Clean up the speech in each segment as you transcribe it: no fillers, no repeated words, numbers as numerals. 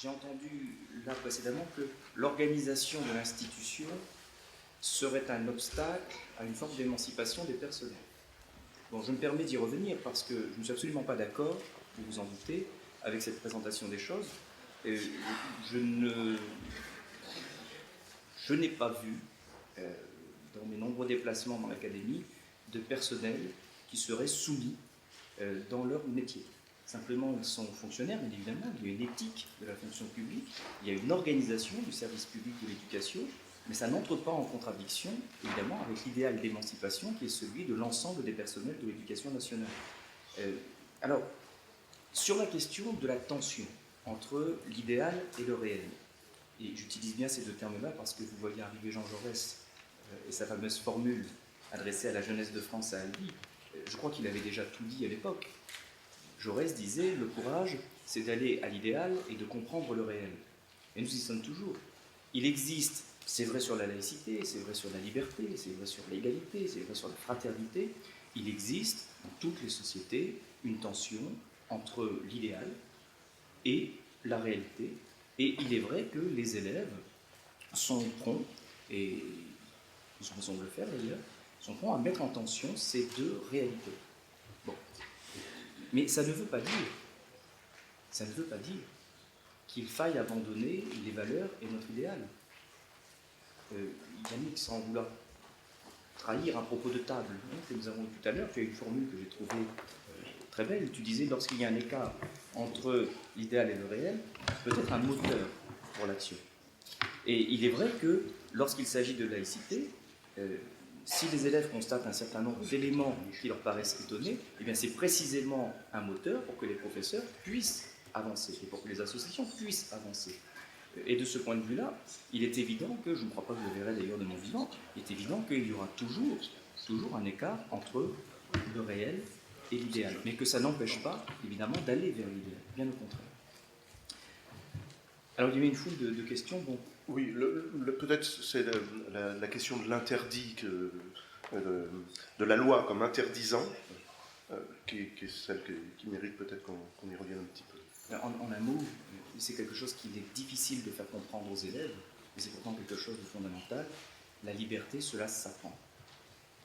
j'ai entendu là précédemment que l'organisation de l'institution serait un obstacle à une forme d'émancipation des personnels. Bon, je me permets d'y revenir parce que je ne suis absolument pas d'accord, vous vous en doutez, avec cette présentation des choses. Je n'ai pas vu, dans mes nombreux déplacements dans l'académie, de personnel qui seraient soumis dans leur métier. Simplement, ils sont fonctionnaires, mais évidemment, il y a une éthique de la fonction publique, il y a une organisation du service public de l'éducation, mais ça n'entre pas en contradiction, évidemment, avec l'idéal d'émancipation qui est celui de l'ensemble des personnels de l'éducation nationale. Alors, sur la question de la tension entre l'idéal et le réel, et j'utilise bien ces deux termes-là parce que vous voyez arriver Jean Jaurès et sa fameuse formule adressée à la jeunesse de France à Albi, je crois qu'il avait déjà tout dit à l'époque. Jaurès disait, le courage, c'est d'aller à l'idéal et de comprendre le réel. Et nous y sommes toujours. Il existe, c'est vrai sur la laïcité, c'est vrai sur la liberté, c'est vrai sur l'égalité, c'est vrai sur la fraternité, il existe dans toutes les sociétés une tension entre l'idéal et la réalité. Et il est vrai que les élèves sont prompts, et ils ont raison de le faire d'ailleurs, sont prompts à mettre en tension ces deux réalités. Bon. Mais ça ne veut pas dire qu'il faille abandonner les valeurs et notre idéal. Yannick Samboula, trahir un propos de table que nous avons eu tout à l'heure, tu as une formule que j'ai trouvée très belle, tu disais lorsqu'il y a un écart entre l'idéal et le réel, peut-être un moteur pour l'action. Et il est vrai que lorsqu'il s'agit de laïcité, si les élèves constatent un certain nombre d'éléments qui leur paraissent étonnés, eh bien c'est précisément un moteur pour que les professeurs puissent avancer et pour que les associations puissent avancer. Et de ce point de vue-là, il est évident que, je ne crois pas que je le verrai d'ailleurs de mon vivant, il est évident qu'il y aura toujours un écart entre le réel et l'idéal, mais que ça n'empêche pas, évidemment, d'aller vers l'idéal, bien au contraire. Alors il y avait une foule de questions. Bon. Oui, peut-être c'est la question de l'interdit, de la loi comme interdisant, qui est celle qui mérite peut-être qu'on y revienne un petit peu. En un mot, c'est quelque chose qu'il est difficile de faire comprendre aux élèves, mais c'est pourtant quelque chose de fondamental. La liberté, cela s'apprend.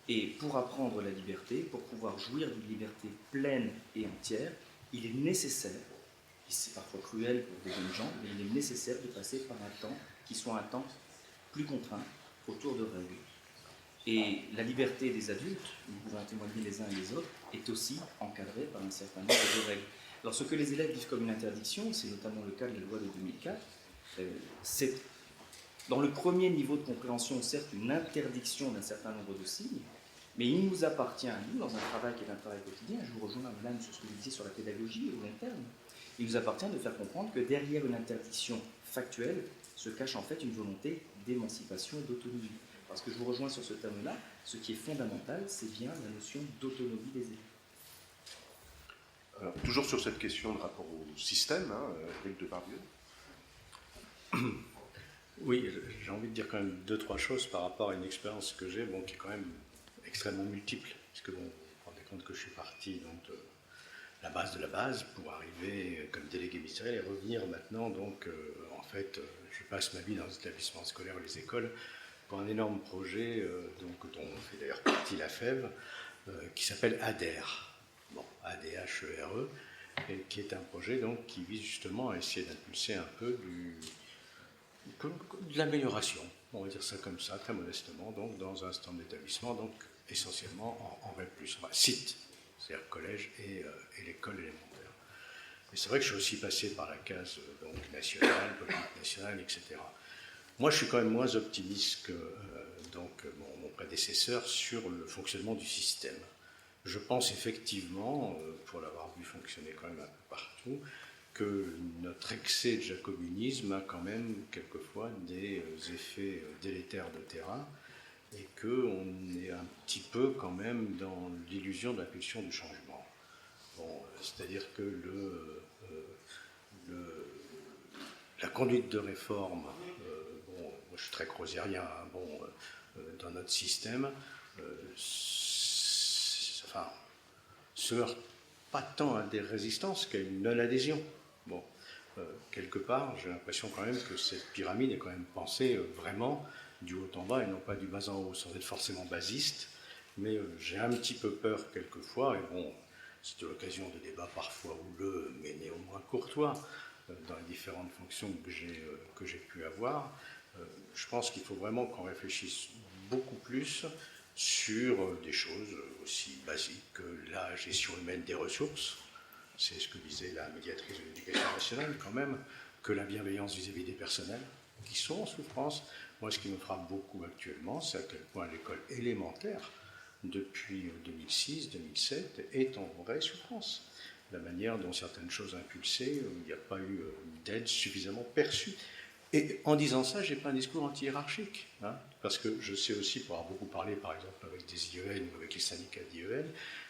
Et pour apprendre la liberté, pour pouvoir jouir d'une liberté pleine et entière, il est nécessaire, et c'est parfois cruel pour des jeunes gens, mais il est nécessaire de passer par un temps qui soit un temps plus contraint, autour de règles. Et la liberté des adultes, nous pouvons en témoigner les uns et les autres, est aussi encadrée par un certain nombre de règles. Alors ce que les élèves vivent comme une interdiction, c'est notamment le cas de la loi de 2004, c'est dans le premier niveau de compréhension, certes, une interdiction d'un certain nombre de signes, mais il nous appartient à nous, dans un travail qui est un travail quotidien, je vous rejoins, madame, sur ce que vous disiez sur la pédagogie au long terme, il nous appartient de faire comprendre que derrière une interdiction factuelle se cache en fait une volonté d'émancipation et d'autonomie. Parce que je vous rejoins sur ce terme-là, ce qui est fondamental, c'est bien la notion d'autonomie des élèves. Alors, toujours sur cette question de rapport au système, Éric Depardieu. Oui, j'ai envie de dire quand même deux, trois choses par rapport à une expérience que j'ai, qui est quand même extrêmement multiple, puisque vous vous rendez compte que je suis parti donc, de la base de la base pour arriver comme délégué ministériel et revenir maintenant, donc en fait, je passe ma vie dans les établissements scolaires ou les écoles pour un énorme projet donc, dont fait d'ailleurs partie la FEV, qui s'appelle ADERE. Bon, ADHERE, et qui est un projet donc, qui vise justement à essayer d'impulser un peu de l'amélioration, on va dire ça comme ça, très modestement, donc dans un certain nombre d'établissements, donc essentiellement en REP+, site, c'est-à-dire collège et l'école élémentaire. Mais c'est vrai que je suis aussi passé par la case donc, nationale, politique nationale, etc. Moi, je suis quand même moins optimiste que donc, mon prédécesseur sur le fonctionnement du système. Je pense effectivement, pour l'avoir vu fonctionner quand même un peu partout, que notre excès de jacobinisme a quand même quelquefois des effets délétères de terrain et qu'on est un petit peu quand même dans l'illusion de la pulsion du changement. Bon, c'est-à-dire que la conduite de réforme, moi je suis très croziérien, dans notre système, se heurte pas tant à des résistances qu'à une non-adhésion. Bon, quelque part, j'ai l'impression quand même que cette pyramide est quand même pensée vraiment du haut en bas et non pas du bas en haut, sans être forcément basiste. Mais j'ai un petit peu peur quelquefois, et bon, c'est l'occasion de débats parfois houleux, mais néanmoins courtois, dans les différentes fonctions que j'ai pu avoir. Je pense qu'il faut vraiment qu'on réfléchisse beaucoup plus sur des choses aussi basiques que la gestion humaine des ressources, c'est ce que disait la médiatrice de l'éducation nationale quand même, que la bienveillance vis-à-vis des personnels qui sont en souffrance. Moi, ce qui me frappe beaucoup actuellement, c'est à quel point l'école élémentaire, depuis 2006-2007, est en vraie souffrance. La manière dont certaines choses impulsées, il n'y a pas eu d'aide suffisamment perçue. Et en disant ça, je n'ai pas un discours anti-hiérarchique, hein, parce que je sais aussi, pour avoir beaucoup parlé par exemple avec des IEN ou avec les syndicats d'IEN,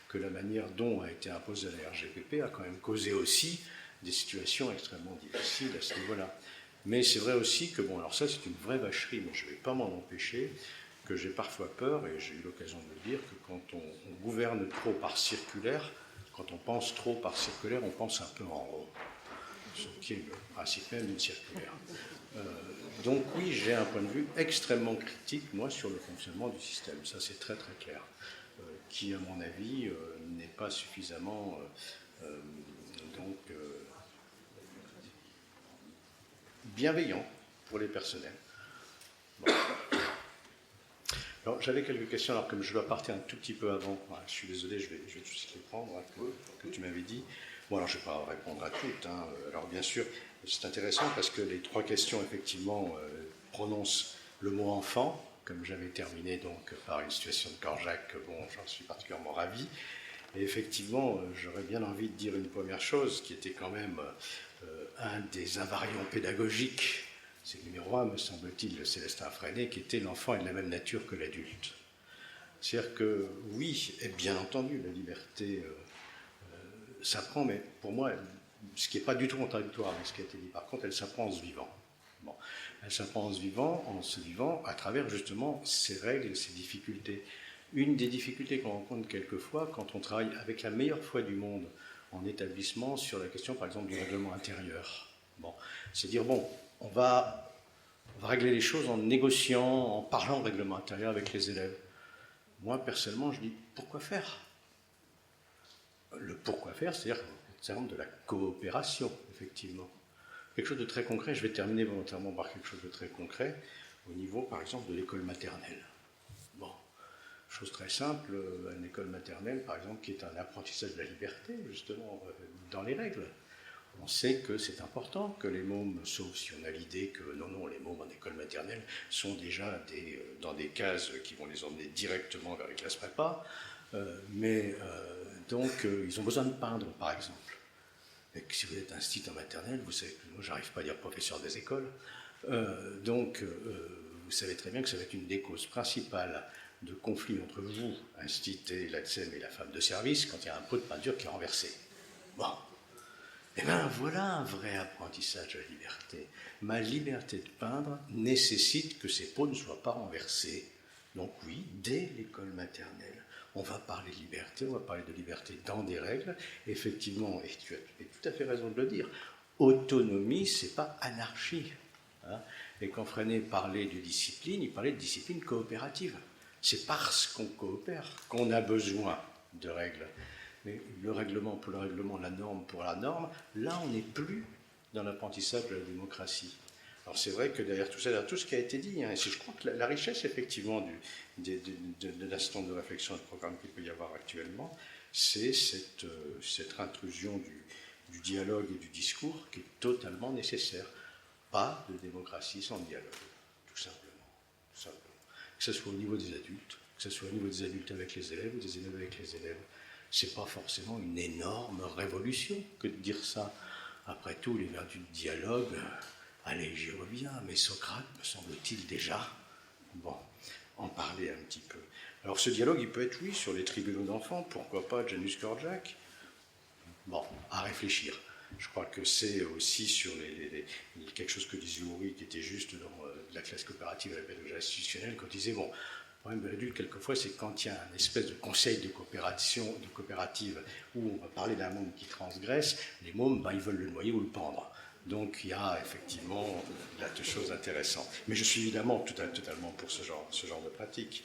que la manière dont a été imposée la RGPP a quand même causé aussi des situations extrêmement difficiles à ce niveau-là. Mais c'est vrai aussi que, bon, alors ça c'est une vraie vacherie, mais je ne vais pas m'en empêcher, que j'ai parfois peur, et j'ai eu l'occasion de le dire, que quand on gouverne trop par circulaire, quand on pense trop par circulaire, on pense un peu en rond, ce qui est le principe même d'une circulaire. Donc oui, j'ai un point de vue extrêmement critique, moi, sur le fonctionnement du système. Ça, c'est très très clair. Qui, à mon avis, n'est pas suffisamment bienveillant pour les personnels. Bon. Alors, j'avais quelques questions, alors comme je dois partir un tout petit peu avant, je suis désolé, je vais tout de suite les prendre, hein, que tu m'avais dit. Bon, alors je ne vais pas répondre à toutes. Hein. Alors, bien sûr, c'est intéressant parce que les trois questions, effectivement, prononcent le mot enfant, comme j'avais terminé donc par une situation de Korjak, bon, j'en suis particulièrement ravi. Et effectivement, j'aurais bien envie de dire une première chose, qui était quand même un des invariants pédagogiques, c'est le numéro 1, me semble-t-il, de Célestin Freinet, qui était l'enfant est de la même nature que l'adulte. C'est-à-dire que, oui, et bien entendu, la liberté s'apprend, mais pour moi, ce qui n'est pas du tout contradictoire avec ce qui a été dit, par contre, elle s'apprend en se vivant. Bon. Elle s'apprend en se vivant à travers justement ces règles et ces difficultés. Une des difficultés qu'on rencontre quelquefois quand on travaille avec la meilleure foi du monde en établissement sur la question, par exemple, du règlement intérieur. Bon. C'est dire, bon, on va régler les choses en négociant, en parlant règlement intérieur avec les élèves. Moi, personnellement, je dis, pourquoi faire ? Le pourquoi faire, c'est-à-dire de la coopération, effectivement. Quelque chose de très concret, je vais terminer volontairement par quelque chose de très concret, au niveau, par exemple, de l'école maternelle. Bon, chose très simple, une école maternelle, par exemple, qui est un apprentissage de la liberté, justement, dans les règles. On sait que c'est important que les mômes, sauf si on a l'idée que non, les mômes en école maternelle sont déjà dans des cases qui vont les emmener directement vers les classes prépa, donc ils ont besoin de peindre, par exemple. Et si vous êtes institut en maternelle, vous savez que moi j'arrive pas à dire professeur des écoles, vous savez très bien que ça va être une des causes principales de conflit entre vous, institut, l'ADSEM et la femme de service, quand il y a un pot de peinture qui est renversé. Bon. Eh bien, voilà un vrai apprentissage de la liberté. Ma liberté de peindre nécessite que ces pots ne soient pas renversés. Donc oui, dès l'école maternelle, on va parler de liberté, on va parler de liberté dans des règles. Effectivement, et tu as tout à fait raison de le dire, autonomie, c'est pas anarchie. Hein. Et quand Freinet parlait de discipline, il parlait de discipline coopérative. C'est parce qu'on coopère qu'on a besoin de règles. Mais le règlement pour le règlement, la norme pour la norme, là on n'est plus dans l'apprentissage de la démocratie. Alors c'est vrai que derrière tout ça, derrière tout ce qui a été dit, hein, je crois que la richesse effectivement de l'instant de réflexion et de programme qu'il peut y avoir actuellement, c'est cette intrusion du dialogue et du discours qui est totalement nécessaire. Pas de démocratie sans dialogue, tout simplement. Que ce soit au niveau des adultes, que ce soit au niveau des adultes avec les élèves ou des élèves avec les élèves. C'est pas forcément une énorme révolution que de dire ça. Après tout, les vertus du dialogue, allez, j'y reviens, mais Socrate, me semble-t-il déjà, bon, en parler un petit peu. Alors ce dialogue, il peut être, oui, sur les tribunaux d'enfants, pourquoi pas Janusz Korczak. Bon, à réfléchir. Je crois que c'est aussi sur quelque chose que disait Oury, qui était juste dans la classe coopérative et la pédagogie institutionnelle, quand il disait, bon, le problème de l'adulte, quelquefois, c'est quand il y a une espèce de conseil de coopérative où on va parler d'un môme qui transgresse, les mômes, ils veulent le noyer ou le pendre. Donc il y a effectivement là des choses intéressantes. Mais je suis évidemment totalement pour ce genre de pratique.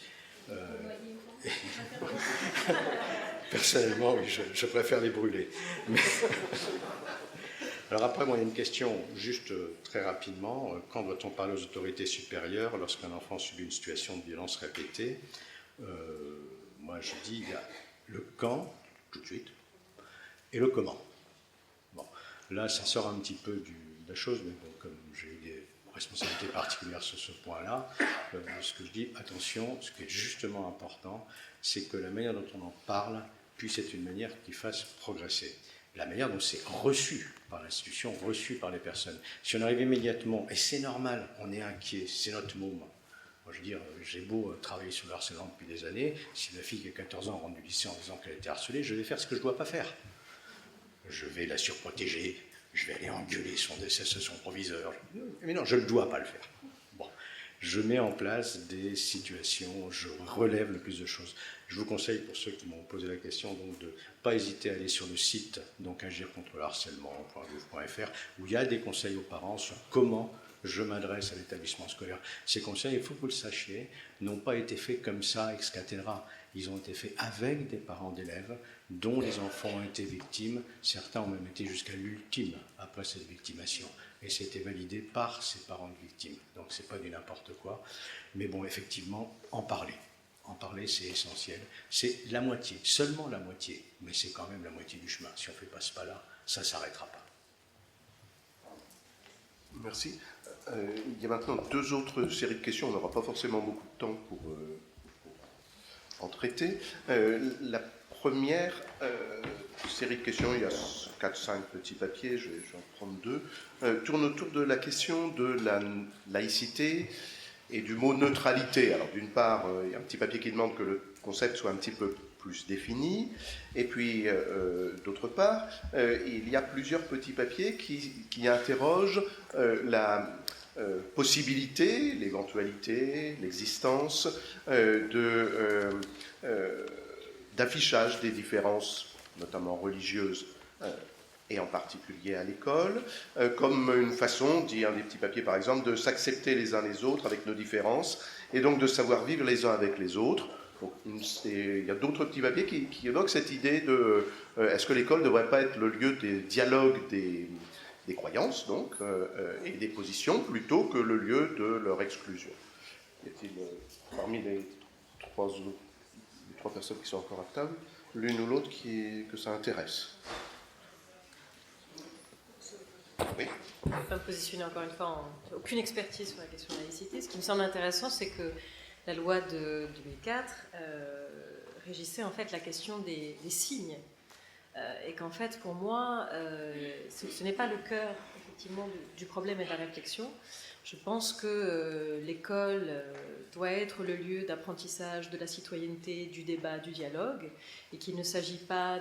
Personnellement, oui, je préfère les brûler. Mais alors après, moi, il y a une question, juste très rapidement. Quand doit-on parler aux autorités supérieures lorsqu'un enfant subit une situation de violence répétée? Moi, je dis, il y a le quand, tout de suite, et le comment. Bon, là, ça sort un petit peu de la chose, mais bon, comme j'ai eu des responsabilités particulières sur ce point-là, ce que je dis, attention, ce qui est justement important, c'est que la manière dont on en parle puisse être une manière qui fasse progresser. La manière dont c'est reçu par l'institution, reçu par les personnes. Si on arrive immédiatement, et c'est normal, on est inquiet, c'est notre môme. Moi, je veux dire, j'ai beau travailler sur le harcèlement depuis des années, si la fille qui a 14 ans rentre du lycée en disant qu'elle a été harcelée, je vais faire ce que je ne dois pas faire. Je vais la surprotéger, je vais aller engueuler son proviseur. Mais non, je ne dois pas le faire. Bon, je mets en place des situations, je relève le plus de choses. Je vous conseille, pour ceux qui m'ont posé la question, donc de ne pas hésiter à aller sur le site, donc agir contre le harcèlement.gouv.fr, où il y a des conseils aux parents sur comment je m'adresse à l'établissement scolaire. Ces conseils, il faut que vous le sachiez, n'ont pas été faits comme ça, ex cathedra. Ils ont été faits avec des parents d'élèves dont les enfants ont été victimes. Certains ont même été jusqu'à l'ultime après cette victimation. Et c'était validé par ces parents de victimes. Donc ce n'est pas du n'importe quoi. Mais bon, effectivement, en parler. En parler, c'est essentiel. C'est la moitié, seulement la moitié. Mais c'est quand même la moitié du chemin. Si on ne fait pas ce pas-là, ça ne s'arrêtera pas. Merci. Il y a maintenant deux autres séries de questions. On n'aura pas forcément beaucoup de temps pour en traiter. La première série de questions, il y a 4-5 petits papiers, je vais en prendre deux, tourne autour de la question de la laïcité et du mot neutralité. Alors d'une part, il y a un petit papier qui demande que le concept soit un petit peu plus défini, et puis d'autre part, il y a plusieurs petits papiers qui interrogent la possibilité, l'éventualité, l'existence d'affichage des différences, notamment religieuses, et en particulier à l'école, comme une façon, dit un des petits papiers par exemple, de s'accepter les uns les autres avec nos différences, et donc de savoir vivre les uns avec les autres. Donc, il y a d'autres petits papiers qui évoquent cette idée de est-ce que l'école ne devrait pas être le lieu des dialogues des croyances, donc, et des positions, plutôt que le lieu de leur exclusion. Y a-t-il, parmi les trois personnes qui sont encore à table, l'une ou l'autre que ça intéresse? Oui. Je ne vais pas me positionner encore une fois, aucune expertise sur la question de la laïcité. Ce qui me semble intéressant, c'est que la loi de 2004 régissait en fait la question des signes. Et qu'en fait, pour moi, ce n'est pas le cœur, effectivement, du problème et de la réflexion. Je pense que l'école doit être le lieu d'apprentissage de la citoyenneté, du débat, du dialogue, et qu'il ne s'agit pas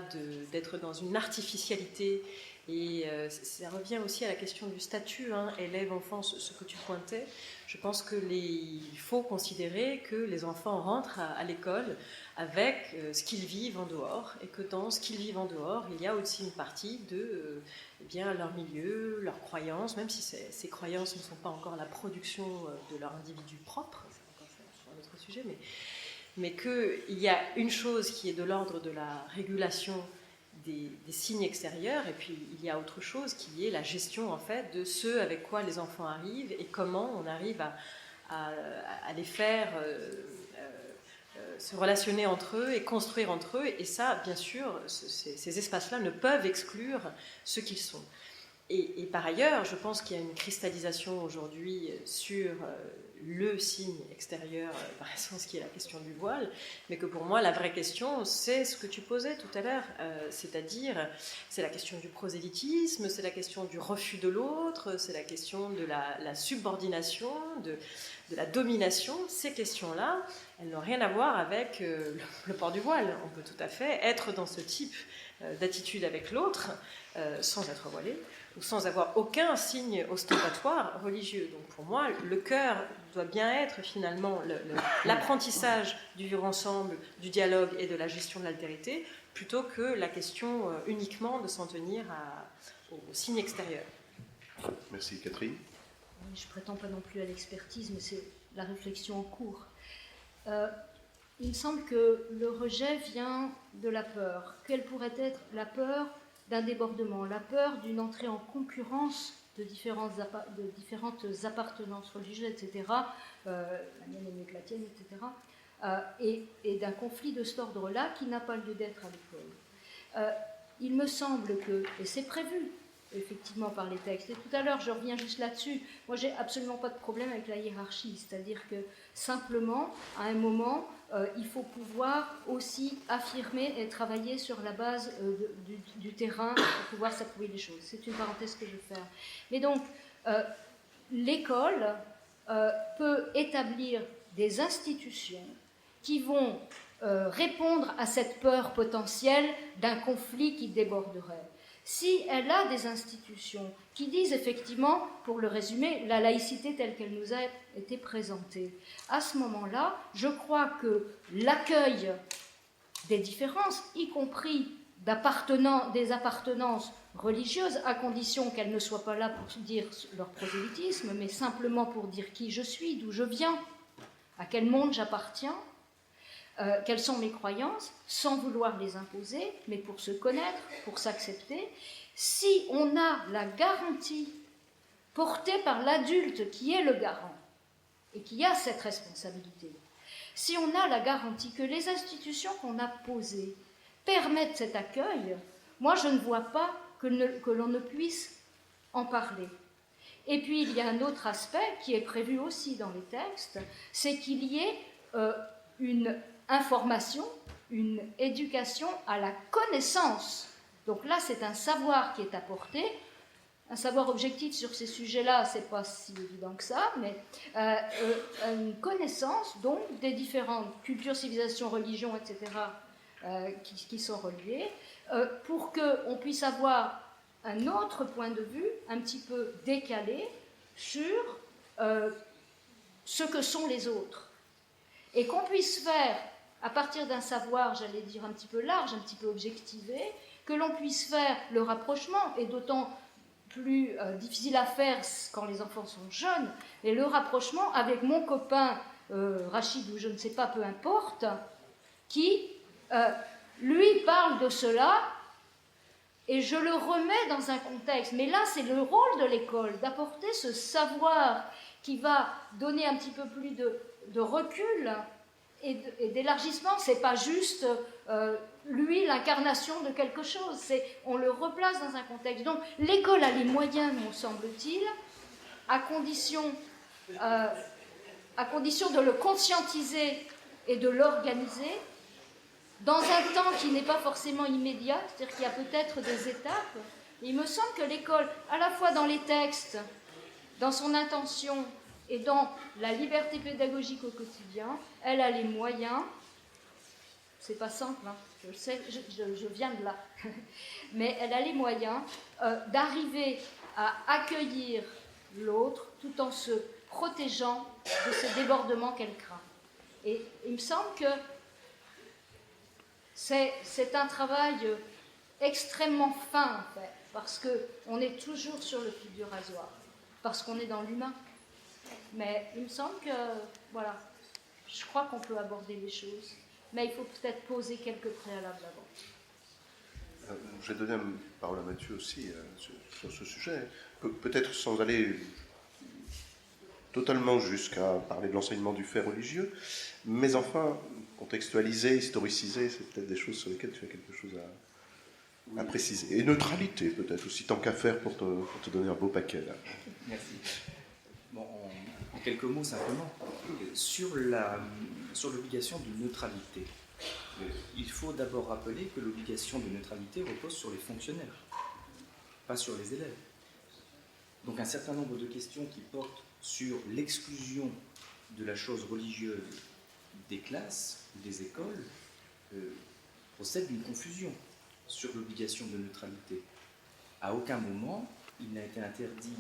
d'être dans une artificialité. Et ça revient aussi à la question du statut, élève-enfant, ce que tu pointais. Je pense qu'il faut considérer que les enfants rentrent à l'école avec ce qu'ils vivent en dehors, et que dans ce qu'ils vivent en dehors, il y a aussi une partie de leur milieu, leurs croyances, même si ces croyances ne sont pas encore la production de leur individu propre, c'est encore un autre sujet, mais qu'il y a une chose qui est de l'ordre de la régulation des signes extérieurs, et puis il y a autre chose qui est la gestion en fait de ce avec quoi les enfants arrivent et comment on arrive à les faire se relationner entre eux et construire entre eux, et ça bien sûr ces espaces-là ne peuvent exclure ce qu'ils sont. Et par ailleurs, je pense qu'il y a une cristallisation aujourd'hui sur le signe extérieur, par essence, qui est la question du voile, mais que pour moi, la vraie question, c'est ce que tu posais tout à l'heure, c'est-à-dire, c'est la question du prosélytisme, c'est la question du refus de l'autre, c'est la question de la subordination, de la domination. Ces questions-là, elles n'ont rien à voir avec le port du voile. On peut tout à fait être dans ce type d'attitude avec l'autre, sans être voilé, ou sans avoir aucun signe ostentatoire religieux. Donc pour moi, le cœur doit bien être finalement l'apprentissage du vivre ensemble, du dialogue et de la gestion de l'altérité, plutôt que la question uniquement de s'en tenir au signe extérieur. Merci Catherine. Je ne prétends pas non plus à l'expertise, mais c'est la réflexion en cours. Il me semble que le rejet vient de la peur. Quelle pourrait être la peur d'un débordement, la peur d'une entrée en concurrence de différentes appartenances religieuses, etc., la mienne est mieux que la tienne, etc., et d'un conflit de cet ordre-là qui n'a pas lieu d'être à l'école. Il me semble que, et c'est prévu effectivement par les textes, et tout à l'heure je reviens juste là-dessus, moi j'ai absolument pas de problème avec la hiérarchie, c'est-à-dire que simplement, à un moment, il faut pouvoir aussi affirmer et travailler sur la base du terrain pour pouvoir s'approuver les choses. C'est une parenthèse que je vais faire. Mais donc, l'école peut établir des institutions qui vont répondre à cette peur potentielle d'un conflit qui déborderait. Si elle a des institutions qui disent effectivement, pour le résumer, la laïcité telle qu'elle nous a été présentée, à ce moment-là, je crois que l'accueil des différences, y compris des appartenances religieuses, à condition qu'elles ne soient pas là pour dire leur prosélytisme, mais simplement pour dire qui je suis, d'où je viens, à quel monde j'appartiens, quelles sont mes croyances, sans vouloir les imposer, mais pour se connaître, pour s'accepter. Si on a la garantie portée par l'adulte qui est le garant et qui a cette responsabilité, si on a la garantie que les institutions qu'on a posées permettent cet accueil, moi je ne vois pas que l'on ne puisse en parler. Et puis il y a un autre aspect qui est prévu aussi dans les textes, c'est qu'il y ait une information, une éducation à la connaissance. Donc là, c'est un savoir qui est apporté, un savoir objectif sur ces sujets-là, c'est pas si évident que ça, mais une connaissance donc des différentes cultures, civilisations, religions, etc., qui sont reliées, pour qu'on puisse avoir un autre point de vue, un petit peu décalé, sur ce que sont les autres. Et qu'on puisse faire, à partir d'un savoir, j'allais dire un petit peu large, un petit peu objectivé, que l'on puisse faire le rapprochement, et d'autant plus difficile à faire quand les enfants sont jeunes, et le rapprochement avec mon copain Rachid, ou je ne sais pas, peu importe, qui, lui, parle de cela, et je le remets dans un contexte. Mais là, c'est le rôle de l'école, d'apporter ce savoir qui va donner un petit peu plus de recul et d'élargissement. C'est pas juste lui l'incarnation de quelque chose, on le replace dans un contexte. Donc l'école a les moyens, me semble-t-il, à condition de le conscientiser et de l'organiser dans un temps qui n'est pas forcément immédiat, c'est-à-dire qu'il y a peut-être des étapes. Il me semble que l'école, à la fois dans les textes, dans son intention et dans la liberté pédagogique au quotidien, elle a les moyens, c'est pas simple, hein, je sais, je viens de là, mais elle a les moyens d'arriver à accueillir l'autre tout en se protégeant de ces débordements qu'elle craint. Et il me semble que c'est un travail extrêmement fin, en fait, parce qu'on est toujours sur le fil du rasoir, parce qu'on est dans l'humain. Mais il me semble que, voilà, je crois qu'on peut aborder les choses, mais il faut peut-être poser quelques préalables avant. Je vais donner la parole à Mathieu aussi sur ce sujet, peut-être sans aller totalement jusqu'à parler de l'enseignement du fait religieux, mais enfin, contextualiser, historiciser, c'est peut-être des choses sur lesquelles tu as quelque chose à préciser. Et neutralité, peut-être aussi, tant qu'à faire pour te donner un beau paquet. Là. Merci. Bon, en quelques mots simplement, sur l'obligation de neutralité, il faut d'abord rappeler que l'obligation de neutralité repose sur les fonctionnaires, pas sur les élèves. Donc un certain nombre de questions qui portent sur l'exclusion de la chose religieuse des classes ou des écoles procèdent d'une confusion sur l'obligation de neutralité. À aucun moment, il n'a été interdit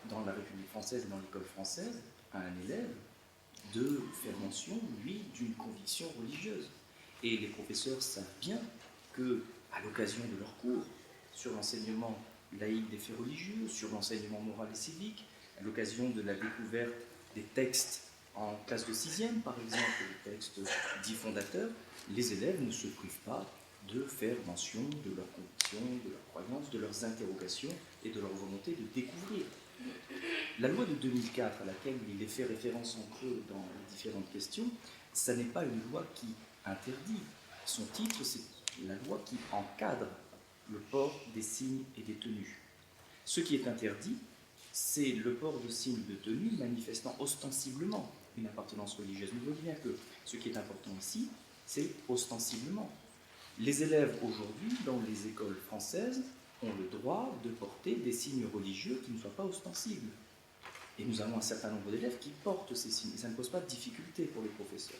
dans la République française et dans l'école française à un élève de faire mention, lui, d'une conviction religieuse. Et les professeurs savent bien que, à l'occasion de leurs cours sur l'enseignement laïque des faits religieux, sur l'enseignement moral et civique, à l'occasion de la découverte des textes en classe de 6e, par exemple, les textes dits fondateurs, les élèves ne se privent pas de faire mention de leurs convictions, de leurs croyances, de leurs interrogations et de leur volonté de découvrir. La loi de 2004, à laquelle il est fait référence en creux dans les différentes questions, ça n'est pas une loi qui interdit. Son titre, c'est la loi qui encadre le port des signes et des tenues. Ce qui est interdit, c'est le port de signes de tenue manifestant ostensiblement une appartenance religieuse. Mais vous voyez bien que ce qui est important ici, c'est ostensiblement. Les élèves aujourd'hui, dans les écoles françaises, ont le droit de porter des signes religieux qui ne soient pas ostensibles. Et nous avons un certain nombre d'élèves qui portent ces signes, et ça ne pose pas de difficulté pour les professeurs.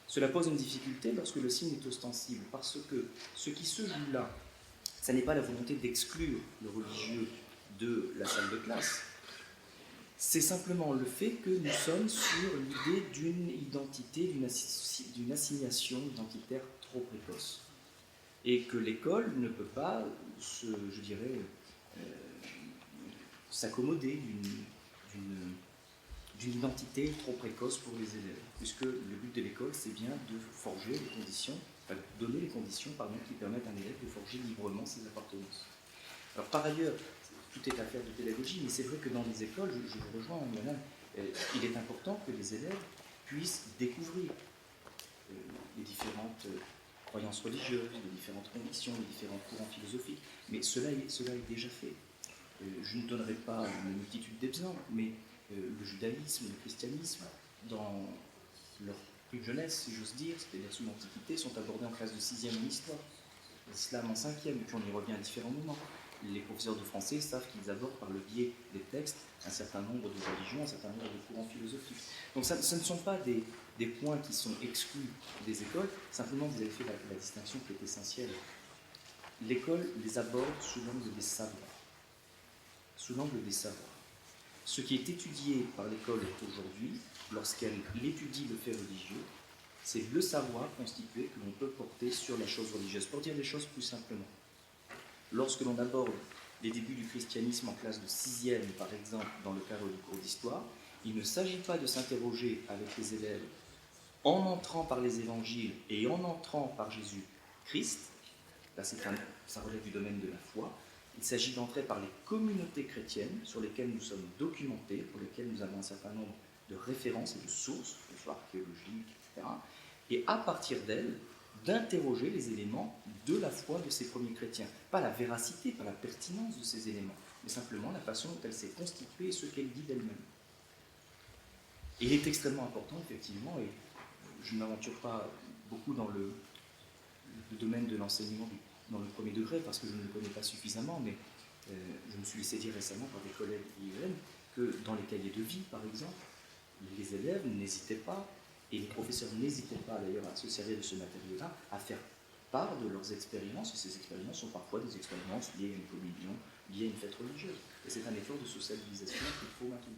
Cela pose une difficulté lorsque le signe est ostensible, parce que ce qui se joue là, ça n'est pas la volonté d'exclure le religieux de la salle de classe, c'est simplement le fait que nous sommes sur l'idée d'une identité, d'une assignation identitaire trop précoce. Et que l'école ne peut pas, s'accommoder d'une identité trop précoce pour les élèves, puisque le but de l'école, c'est bien de forger les conditions, enfin, de donner les conditions qui permettent à un élève de forger librement ses appartenances. Alors par ailleurs, tout est affaire de pédagogie, mais c'est vrai que dans les écoles, je vous rejoins, madame, il est important que les élèves puissent découvrir les différentes croyances religieuses, les différentes convictions, les différents courants philosophiques, mais cela est déjà fait. Je ne donnerai pas une multitude d'exemples, mais le judaïsme, le christianisme, dans leur plus jeunesse, si j'ose dire, c'est-à-dire sous l'Antiquité, sont abordés en classe de 6e en histoire, l'islam en 5e, et puis on y revient à différents moments. Les professeurs de français savent qu'ils abordent par le biais des textes un certain nombre de religions, un certain nombre de courants philosophiques. Donc ce ne sont pas des points qui sont exclus des écoles, simplement vous avez fait la distinction qui est essentielle. L'école les aborde sous l'angle des savoirs. Sous l'angle des savoirs. Ce qui est étudié par l'école aujourd'hui, lorsqu'elle étudie le fait religieux, c'est le savoir constitué que l'on peut porter sur la chose religieuse. Pour dire les choses plus simplement, lorsque l'on aborde les débuts du christianisme en classe de 6e, par exemple, dans le cadre du cours d'histoire, il ne s'agit pas de s'interroger avec les élèves en entrant par les évangiles et en entrant par Jésus-Christ, là ça relève du domaine de la foi. Il s'agit d'entrer par les communautés chrétiennes sur lesquelles nous sommes documentés, pour lesquelles nous avons un certain nombre de références et de sources, que ce soit archéologiques, etc. Et à partir d'elles, d'interroger les éléments de la foi de ces premiers chrétiens. Pas la véracité, pas la pertinence de ces éléments, mais simplement la façon dont elle s'est constituée et ce qu'elle dit d'elle-même. Et il est extrêmement important, effectivement, et je ne m'aventure pas beaucoup dans le domaine de l'enseignement dans le premier degré, parce que je ne le connais pas suffisamment, mais je me suis laissé dire récemment par des collègues IEM que dans les cahiers de vie, par exemple, les élèves n'hésitaient pas, et les professeurs n'hésitaient pas d'ailleurs à se servir de ce matériau-là, à faire part de leurs expériences, et ces expériences sont parfois des expériences liées à une communion, liées à une fête religieuse. Et c'est un effort de socialisation qu'il faut maintenir.